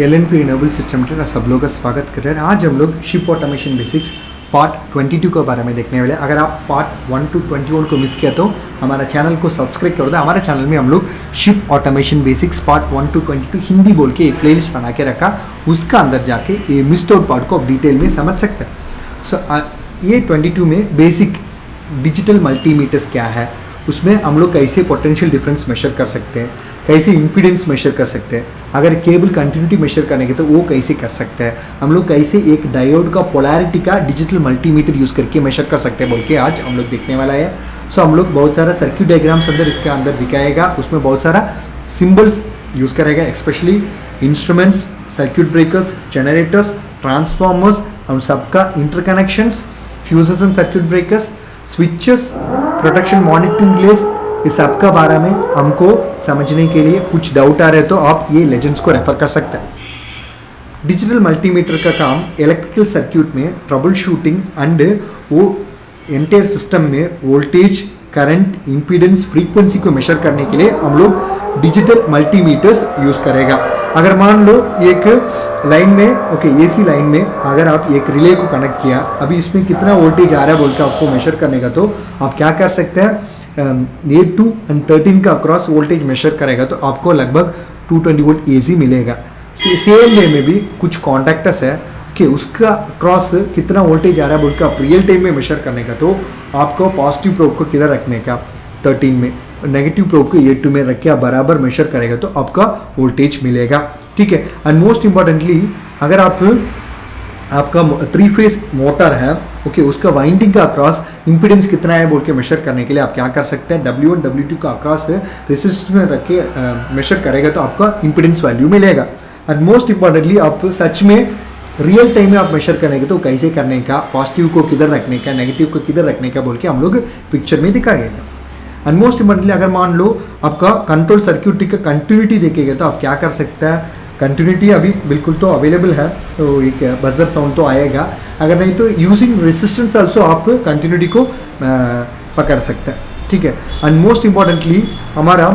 LNP renewable system का सब लोग का स्वागत कर रहे हैं। आज हम लोग शिप ऑटोमेशन बेसिक्स पार्ट 22 के बारे में देखने वाले हैं। अगर आप पार्ट 1 to 21 को मिस किया तो हमारा चैनल को सब्सक्राइब कर दो। हमारे चैनल में हम लोग ship automation basics part 1 to 22 Hindi बोल के एक प्लेलिस्ट बना के रखा, उसका अंदर जाके ये मिस्ड आउट पार्ट को आप डिटेल में समझ सकते हैं। ये 22 में बेसिक डिजिटल मल्टीमीटर्स क्या है, उसमें हम लोग कैसे पोटेंशियल डिफरेंस मेजर कर सकते हैं, कैसे इम्पीडेंस मेजर कर सकते हैं, अगर केबल कंटिन्यूटी मेजर करने के तो वो कैसे कर सकते हैं, हम लोग कैसे एक डायोड का पोलैरिटी का डिजिटल मल्टीमीटर यूज़ करके मेजर कर सकते हैं बोल के आज हम लोग देखने वाला है। हम लोग बहुत सारा सर्किट डायग्राम्स अंदर इसके अंदर दिखाएगा, उसमें बहुत सारा सिंबल्स यूज़ करेगा, specially instruments, circuit breakers, generators, transformers, हम सबका interconnections, fuses and circuit breakers, switches, protection monitoring glace, इस सब का बारे में हमको समझने के लिए कुछ डाउट आ रहे तो आप ये लेजेंड्स को रेफर कर सकते हैं। डिजिटल मल्टीमीटर का काम इलेक्ट्रिकल सर्किट में ट्रबल शूटिंग एंड वो एंटायर सिस्टम में वोल्टेज, करंट, इम्पीडेंस, फ्रीक्वेंसी को मेजर करने के लिए हम लोग डिजिटल मल्टीमीटर्स यूज़ करेगा। अगर मान लो एक लाइन में एसी लाइन में अगर आप एक रिले को कनेक्ट किया, अभी इसमें कितना वोल्टेज आ रहा है बोल के आपको मेजर करने का तो आप क्या कर सकते हैं, 8 and 13 का अक्रॉस वोल्टेज मेजर करेगा तो आपको लगभग 220 वोल्ट एसी मिलेगा। सेम वे में भी कुछ कॉन्टैक्टर्स है कि उसका अक्रॉस कितना वोल्टेज आ रहा है बोल के आप रियल टाइम में मेजर करने का तो आपको पॉजिटिव प्रोब को किधर रखने का 13 में, नेगेटिव प्रोब को 8 में रख के आप बराबर मेजर करेगा तो आपका वोल्टेज मिलेगा। ठीक है। एंड मोस्ट इंपॉर्टेंटली अगर आपका 3 फेज मोटर है, उसका वाइंडिंग का अक्रॉस इंपीडेंस कितना है बोल के मेजर करने के लिए आप क्या कर सकते हैं, W1 W2 का अक्रॉस रेसिस्टेंस में रख के मेजर करेगा तो आपका इंपीडेंस वैल्यू मिलेगा। एंड मोस्ट इंपॉर्टेंटली आप सच में रियल टाइम में आप मेजर करने के तो कैसे करने का, पॉजिटिव को किधर रखने का, नेगेटिव को किधर रखने का बोल के हम लोग पिक्चर में दिखाएगा। एंड मोस्ट इंपॉर्टेंटली अगर मान लो आपका कंट्रोल सर्किट का कंटिन्यूटी देखेगा तो आप क्या कर सकते हैं, कंटिन्यूटी अभी बिल्कुल तो अवेलेबल है तो एक बजर साउंड तो आएगा, अगर नहीं तो यूजिंग रेसिस्टेंस आल्सो आप कंटिन्यूटी को पकड़ सकते हैं। ठीक है। एंड मोस्ट इंपॉर्टेंटली हमारा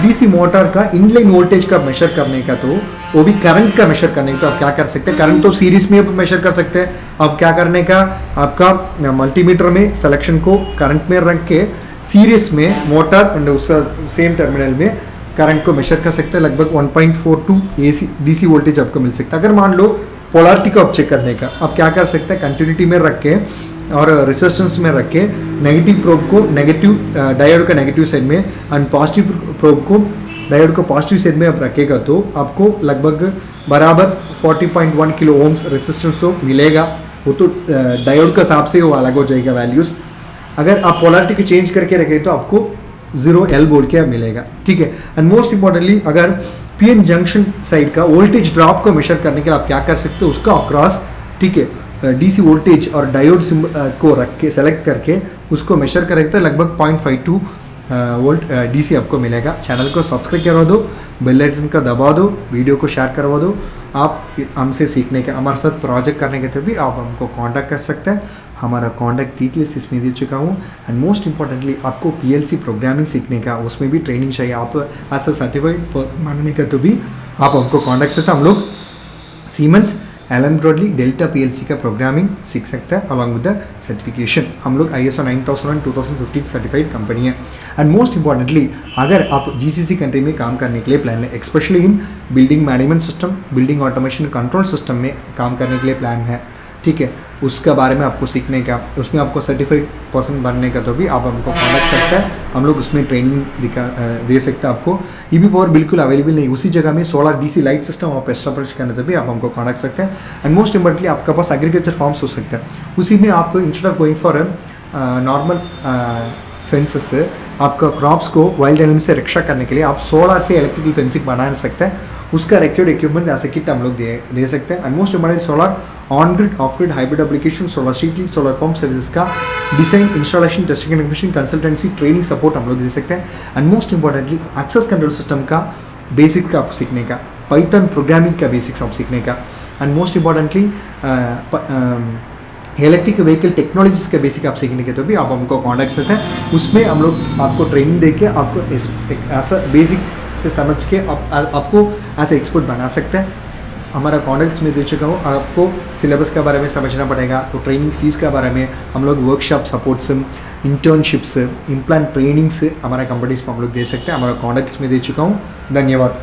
डीसी मोटर का इनलाइन वोल्टेज का मेजर करने का तो वो भी करंट का मेजर करने का तो आप क्या कर सकते हैं, करंट तो सीरीज में मेजर कर सकते हैं। अब क्या करने का, आपका मल्टीमीटर में सिलेक्शन को करंट में रख के सीरीज में मोटर एंड उस सेम टर्मिनल में करंट को मेजर कर सकते हैं, लगभग 1.42 एसी डीसी वोल्टेज आपको मिल सकता है। अगर मान लो पोलैरिटी को आप चेक करने का आप क्या कर सकते हैं, कंटिन्यूटी में रख के और रेजिस्टेंस में रख के नेगेटिव प्रोब को नेगेटिव डायोड का नेगेटिव साइड में एंड पॉजिटिव प्रोब को डायोड को पॉजिटिव साइड में आप रखेगा तो आपको लगभग बराबर 40.1 किलो ओम्स रेजिस्टेंस तो मिलेगा। वो तो डायोड के हिसाब से वो अलग हो जाएगा वैल्यूज़। अगर आप पोलैरिटी को चेंज करके रखें तो आपको 0L बोल के मिलेगा। ठीक है। एंड मोस्ट इंपॉर्टेंटली अगर पीएन जंक्शन साइड का वोल्टेज ड्रॉप को मेजर करने के लिए आप क्या कर सकते हो, उसका अक्रॉस, ठीक है, डीसी वोल्टेज और डायोड को रख के सेलेक्ट करके उसको मेजर करेंगे तो लगभग 0.52 वोल्ट डीसी आपको मिलेगा। चैनल को सब्सक्राइब करवा दो, बेल आइकन का दबा दो, वीडियो को शेयर करवा दो। आप हमसे सीखने के, हमारे साथ प्रोजेक्ट करने के तो भी आप हमको कांटेक्ट कर सकते हैं। हमारा कॉन्टैक्ट डिटेल्स इसमें दे चुका हूँ। एंड मोस्ट इंपॉर्टेंटली आपको PLC प्रोग्रामिंग सीखने का, उसमें भी ट्रेनिंग चाहिए, आप एज अ सर्टिफाइड मानने का तो भी आप हमको कॉन्टैक्ट सकते हैं। हम लोग Siemens, Allen Bradley, Delta PLC का प्रोग्रामिंग सीख सकते हैं अलॉन्ग विद द सर्टिफिकेशन। हम लोग ISO 9001 2015 सर्टिफाइड कंपनी है। एंड मोस्ट इंपॉर्टेंटली अगर आप GCC कंट्री में काम करने के लिए प्लान है, specially in building management system, building automation control system में काम करने के लिए प्लान है, ठीक है, उसका बारे में आपको सीखने का, उसमें आपको सर्टिफाइड पर्सन बनने का तो भी आप हमको कॉन्टैक्ट सकते हैं। हम लोग उसमें ट्रेनिंग दे सकते हैं आपको। EB पावर बिल्कुल अवेलेबल नहीं, उसी जगह में सोलर DC लाइट सिस्टम आप एस्टैब्लिश करने तो भी आप हमको कॉन्टैक्ट सकते हैं। एंड मोस्ट इंपॉर्टेंटली आपका पास एग्रीकल्चर फार्म्स हो सकता है, उसी में आप instead of going for normal fences आपका क्रॉप्स को वाइल्ड एनिमल से रक्षा करने के लिए आप सोलर से इलेक्ट्रिकल फेंसिंग बना सकते हैं। उसका रिक्वायर्ड इक्विपमेंट ऐसे किट हम लोग दे सकते हैं। And most important solar on grid, off grid, hybrid application, solar street, solar pump services का design, installation, testing, connection, consultancy, training support हम लोग दे सकते हैं। And most importantly access control system का बेसिक्स का आप सीखने का, पाइथन प्रोग्रामिंग का बेसिक्स आप सीखने का। And most importantly electric vehicle technologies के बेसिक आप सीखने के तो भी आप हमको कॉन्टैक्ट सकते हैं। उसमें हम लोग आपको ट्रेनिंग देके आपको ऐसा बेसिक से समझ के आपको ऐसे एक्सपर्ट बना सकते हैं। हमारा कॉन्टेक्ट्स में दे चुका हूँ। आपको सिलेबस के बारे में समझना पड़ेगा, तो ट्रेनिंग फ़ीस के बारे में हम लोग workshop supports, internships, implant trainings हमारा कंपनीज में हम लोग दे सकते हैं। हमारा कॉन्टेक्ट्स में दे चुका हूँ। धन्यवाद।